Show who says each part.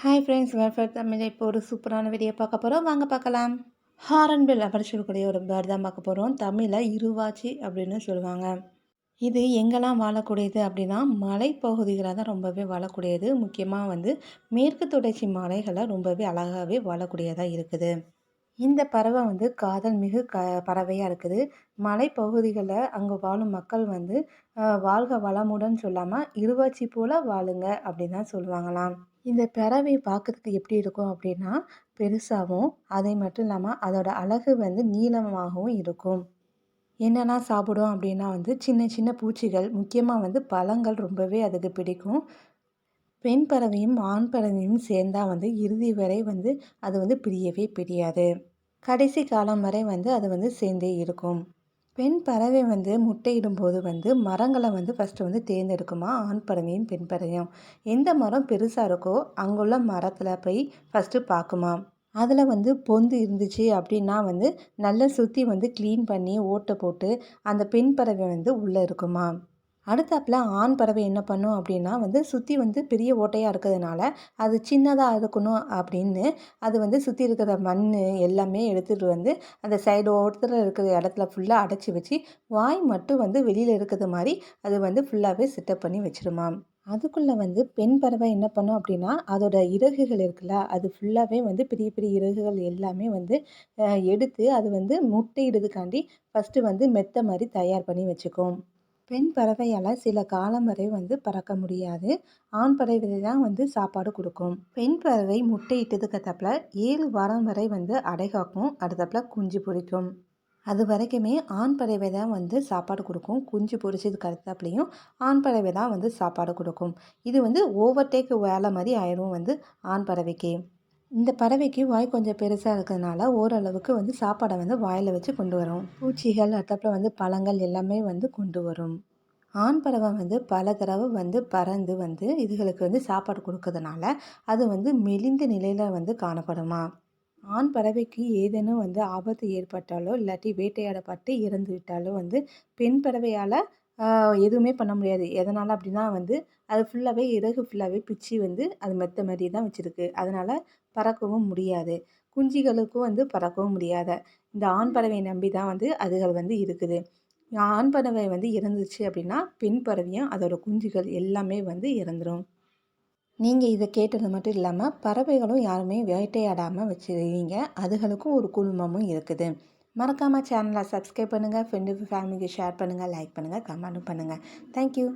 Speaker 1: Hi friends, welfare Tamil. இப்போ ஒரு சூப்பரான வீடியோ பார்க்க போகிறோம், வாங்க பார்க்கலாம். ஹாரன்பில் அப்படின்னு சொல்லக்கூடிய ஒரு பேர்ட் தான் பார்க்க போகிறோம். தமிழில் இருவாச்சி அப்படின்னு சொல்லுவாங்க. இது எங்கெல்லாம் வாழக்கூடியது அப்படின்னா, மலைப்பகுதிகளில் தான் ரொம்பவே வாழக்கூடியது. முக்கியமாக மேற்கு தொடர்ச்சி மலைகளை ரொம்பவே அழகாகவே வாழக்கூடியதாக இருக்குது. இந்த பறவை காதல் மிகு பறவையாக இருக்குது. மலைப்பகுதிகளில் அங்கே வாழும் மக்கள் வாழ்க வளமுடன் சொல்லாமல் இருவாச்சி போல் வாழுங்க அப்படின்னு தான் சொல்லுவாங்களாம். இந்த பறவை பார்க்கறதுக்கு எப்படி இருக்கும் அப்படின்னா, பெருசாகவும் அதை மட்டும் இல்லாமல் அதோட அழகு நீளமாகவும் இருக்கும். என்னென்னா சாப்பிடும் அப்படின்னா சின்ன சின்ன பூச்சிகள், முக்கியமாக பழங்கள் ரொம்பவே அதுக்கு பிடிக்கும். பெண் பறவையும் ஆண் பறவையும் சேர்ந்தா இறுதி வரை அது பிரியவே பிரியாது. கடைசி காலம் வரை அது சேர்ந்தே இருக்கும். பெண் பறவை முட்டையிடும்போது மரங்களை ஃபஸ்ட்டு தேர்ந்தெடுக்குமா, ஆண் பறவையும் பெண் பறவையும். எந்த மரம் பெருசாக இருக்கோ அங்குள்ள மரத்தில் போய் ஃபஸ்ட்டு பார்க்குமா. அதில் பொந்து இருந்துச்சு அப்படின்னா நல்லா சுற்றி க்ளீன் பண்ணி ஓட்டை போட்டு அந்த பெண் பறவை உள்ளே இருக்குமா. அடுத்தாப்புல ஆண் பறவை என்ன பண்ணும் அப்படின்னா சுற்றி பெரிய ஓட்டையாக இருக்கிறதுனால அது சின்னதாக இருக்கணும் அப்படின்னு அது சுற்றி இருக்கிற மண் எல்லாமே எடுத்துகிட்டு அந்த சைடு ஓரத்தில் இருக்கிற இடத்துல ஃபுல்லாக அடைச்சி வச்சு வாய் மட்டும் வெளியில் இருக்கிறது மாதிரி அது ஃபுல்லாகவே செட்டப் பண்ணி வச்சிருமாம். அதுக்குள்ளே பெண் பறவை என்ன பண்ணும் அப்படின்னா அதோட இறகுகள் இருக்குல்ல, அது ஃபுல்லாகவே பெரிய பெரிய இறகுகள் எல்லாமே எடுத்து அது முட்டையிடுறதுக்காண்டி ஃபஸ்ட்டு மெத்த மாதிரி தயார் பண்ணி வச்சுக்கும். பெண் பறவையால் சில காலம் வரை பறக்க முடியாது. ஆண் பறவை தான் சாப்பாடு கொடுக்கும். பெண் பறவை முட்டையிட்டதுக்கு அடுத்தாப்புல 7 வாரம் வரை அடைகாக்கும். அடுத்தாப்புல குஞ்சு பொரிக்கும். அது வரைக்குமே ஆண் பறவை தான் சாப்பாடு கொடுக்கும். குஞ்சு பொரிச்சதுக்கு அடுத்தாப்புலையும் ஆண் பறவை தான் சாப்பாடு கொடுக்கும். இது ஓவர்டேக் வேலை மாதிரி ஆயிரும் ஆண் பறவைக்கு. இந்த பறவைக்கு வாய் கொஞ்சம் பெருசாக இருக்கிறதுனால ஓரளவுக்கு சாப்பாடை வாயில் வச்சு கொண்டு வரும். பூச்சிகள் அடுத்தாப்புல பழங்கள் எல்லாமே கொண்டு வரும். ஆண் பறவை பல தடவை பறந்து இதுகளுக்கு சாப்பாடு கொடுக்கறதுனால அது மெலிந்த நிலையில் காணப்படுமா. ஆண் பறவைக்கு ஏதேனும் ஆபத்து ஏற்பட்டாலோ இல்லாட்டி வேட்டையாடப்பட்டு இறந்து விட்டாலோ பெண் பறவையால் எதுவுமே பண்ண முடியாது. எதனால் அப்படின்னா அது ஃபுல்லாகவே இறகு ஃபுல்லாகவே பிச்சு அது மெத்த மாதிரி தான் வச்சுருக்கு. அதனால் பறக்கவும் முடியாது. குஞ்சுகளுக்கும் பறக்கவும் முடியாத இந்த ஆண் பறவையை நம்பி தான் அதுகள் இருக்குது. ஆண் பறவை இறந்துச்சு அப்படின்னா பெண் பறவையும் அதோட குஞ்சுகள் எல்லாமே இறந்துடும். நீங்கள் இதை கேட்டது மட்டும் இல்லாமல் பறவைகளும் யாருமே வேட்டையாடாமல் வச்சுருவீங்க. அதுகளுக்கும் ஒரு குடும்பமும் இருக்குது. மறக்காமல் சேனலை சப்ஸ்கிரைப் பண்ணுங்கள், ஃப்ரெண்டு ஃபேமிலிக்கு ஷேர் பண்ணுங்கள், லைக் பண்ணுங்கள், கமெண்ட்டும் பண்ணுங்கள். தேங்க்யூ.